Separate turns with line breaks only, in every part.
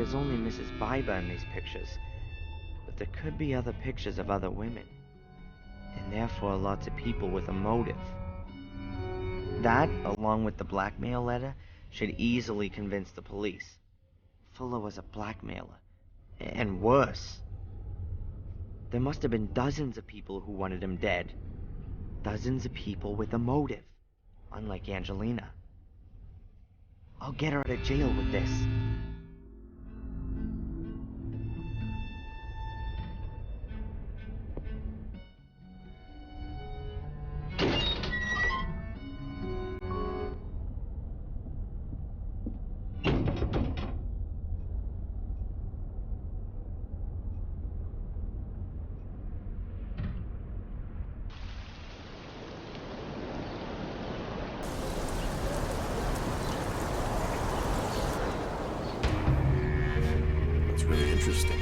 there's only Mrs. Biber in these pictures, but there could be other pictures of other women, and therefore lots of people with a motive. That, along with the blackmail letter, should easily convince the police. Fuller was a blackmailer, and worse. There must have been dozens of people who wanted him dead. Dozens of people with a motive, unlike Angelina. I'll get her out of jail with this.
Really interesting.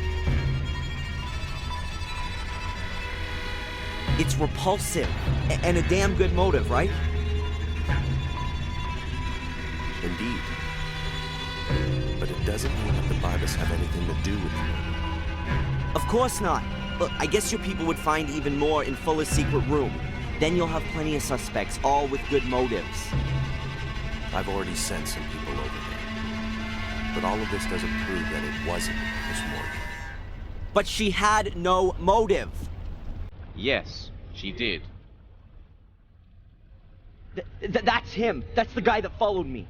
It's repulsive, and a damn good motive, right?
Indeed. But it doesn't mean that the Bibers have anything to do with it.
Of course not. Look, I guess your people would find even more in Fuller's secret room. Then you'll have plenty of suspects, all with good motives.
I've already sent some people over there. But all of this doesn't prove that it wasn't Miss Morgan.
But she had no motive.
Yes, she did.
That's him. That's the guy that followed me.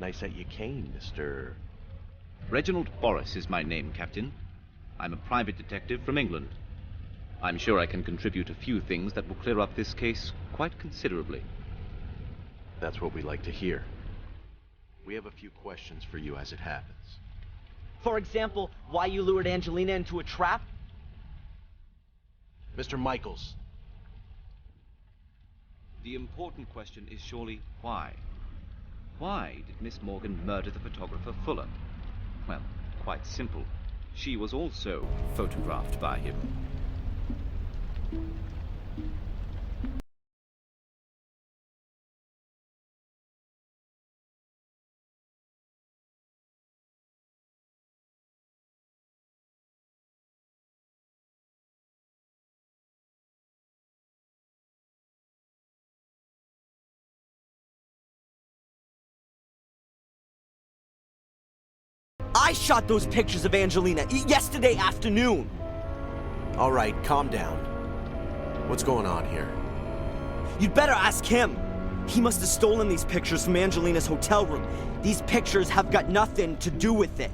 Nice that you came, Mr.
Reginald Boris is my name, Captain. I'm a private detective from England. I'm sure I can contribute a few things that will clear up this case quite considerably.
That's what we like to hear. We have a few questions for you as it happens.
For example, why you lured Angelina into a trap?
Mr. Michaels.
The important question is surely why? Why did Miss Morgan murder the photographer Fuller? Well, quite simple. She was also photographed by him.
I shot those pictures of Angelina yesterday afternoon.
All right, calm down. What's going on here?
You'd better ask him. He must have stolen these pictures from Angelina's hotel room. These pictures have got nothing to do with it.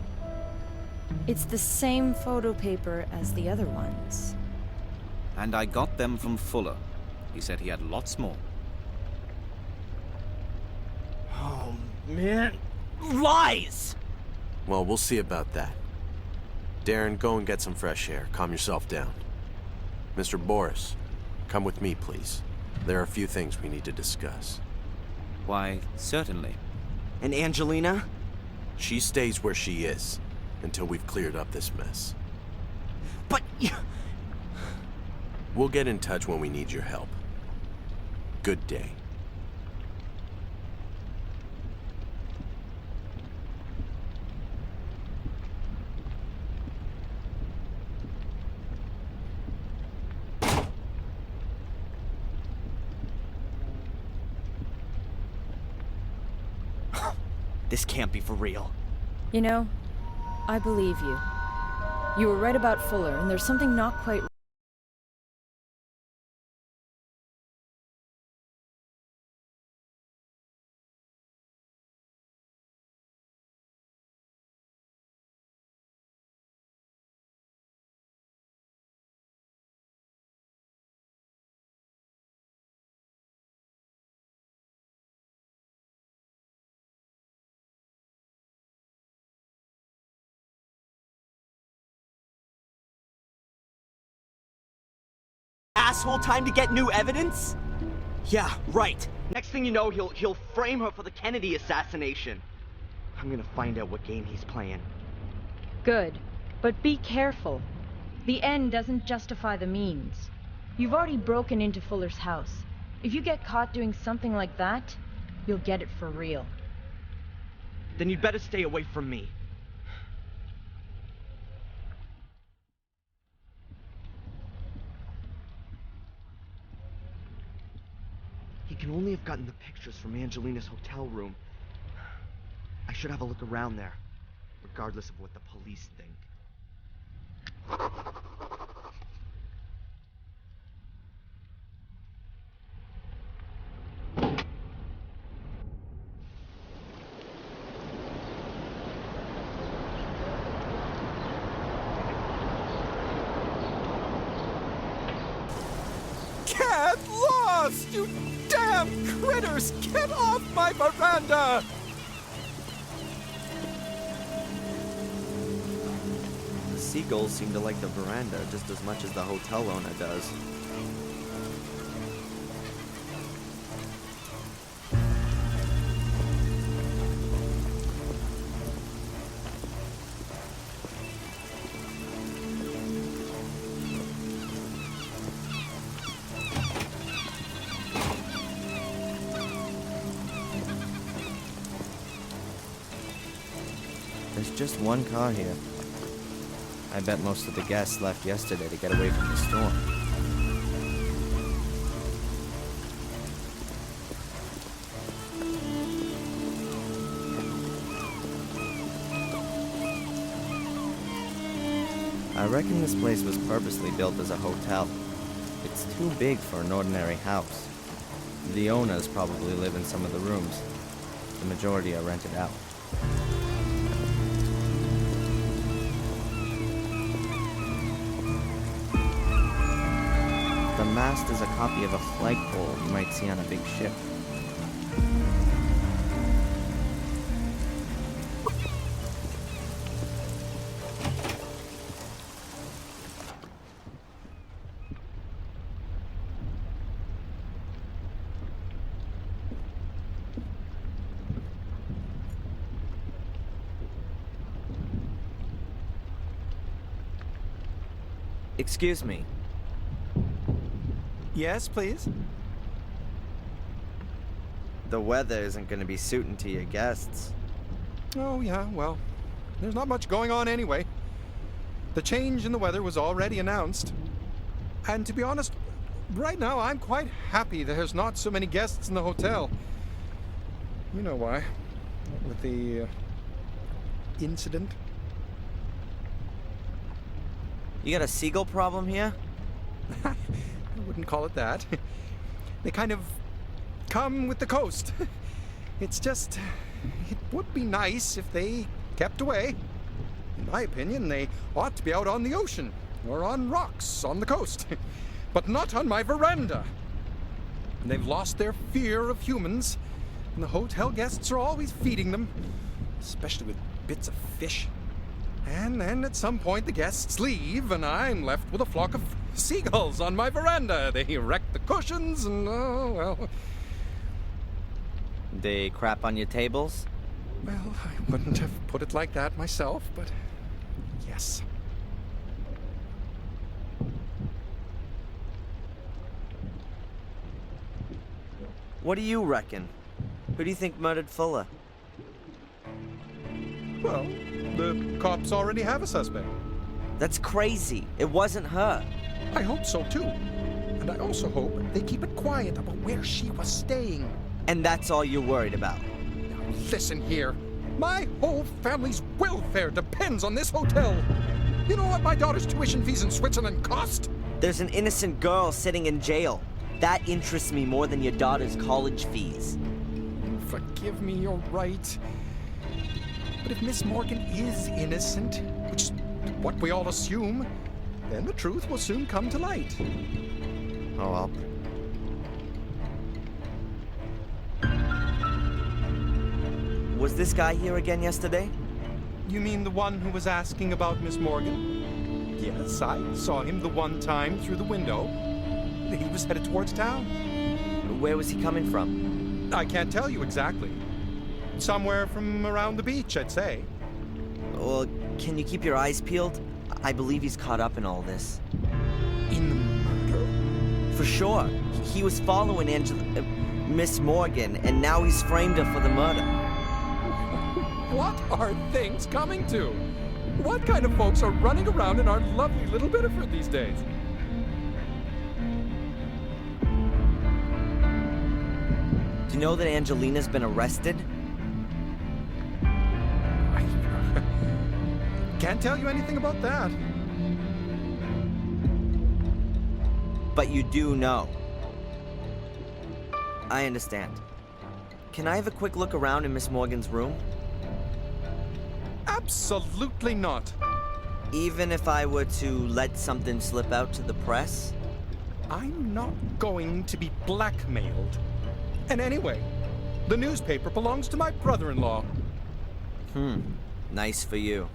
It's the same photo paper as the other ones.
And I got them from Fuller. He said he had lots more.
Oh, man. Lies!
Well, we'll see about that. Darren, go and get some fresh air. Calm yourself down. Mr. Boris, come with me, please. There are a few things we need to discuss.
Why, certainly.
And Angelina?
She stays where she is until we've cleared up this mess.
But...
We'll get in touch when we need your help. Good day.
This can't be for real.
You know, I believe you. You were right about Fuller, and there's something not quite right.
Asshole, time to get new evidence? Yeah, right. Next thing you know, he'll frame her for the Kennedy assassination. I'm gonna find out what game he's playing.
Good, but be careful. The end doesn't justify the means. You've already broken into Fuller's house. If you get caught doing something like that, you'll get it for real.
Then you'd better stay away from me. can only have gotten the pictures from Angelina's hotel room. I should have a look around there, regardless of what the police think.
Get lost, you damn critters! Get off my veranda!
The seagulls seem to like the veranda just as much as the hotel owner does.
There's just one car here. I bet most of the guests left yesterday to get away from the storm. I reckon this place was purposely built as a hotel. It's too big for an ordinary house. The owners probably live in some of the rooms. The majority are rented out. The mast is a copy of a flagpole you might see on a big ship. Excuse me.
Yes, please?
The weather isn't going to be suiting to your guests.
Oh, yeah, well, there's not much going on anyway. The change in the weather was already announced. And to be honest, right now I'm quite happy there's not so many guests in the hotel. You know why. With the incident.
You got a seagull problem here?
I wouldn't call it that. They kind of come with the coast. It's just, it would be nice if they kept away. In my opinion, they ought to be out on the ocean or on rocks on the coast, but not on my veranda. And they've lost their fear of humans, and the hotel guests are always feeding them, especially with bits of fish. And then at some point the guests leave, and I'm left with a flock of seagulls on my veranda. They wreck the cushions, and oh, well.
They crap on your tables?
Well, I wouldn't have put it like that myself, but yes.
What do you reckon? Who do you think murdered Fuller?
Well, the cops already have a suspect.
That's crazy. It wasn't her.
I hope so, too. And I also hope they keep it quiet about where she was staying.
And that's all you're worried about?
Now, listen here. My whole family's welfare depends on this hotel. You know what my daughter's tuition fees in Switzerland cost?
There's an innocent girl sitting in jail. That interests me more than your daughter's college fees.
Forgive me, you're right. But if Miss Morgan is innocent, which is what we all assume, then the truth will soon come to light.
Oh, well. Was this guy here again yesterday?
You mean the one who was asking about Miss Morgan? Yes, I saw him the one time through the window. He was headed towards town.
Where was he coming from?
I can't tell you exactly. Somewhere from around the beach, I'd say.
Well, can you keep your eyes peeled? I believe he's caught up in all this.
In the murder?
For sure. He was following Miss Morgan, and now he's framed her for the murder.
What are things coming to? What kind of folks are running around in our lovely little Biddeford these days?
you know that Angelina's been arrested?
I can't tell you anything about that.
But you do know. I understand. Can I have a quick look around in Miss Morgan's room?
Absolutely not.
Even if I were to let something slip out to the press?
I'm not going to be blackmailed. And anyway, the newspaper belongs to my brother-in-law.
Nice for you.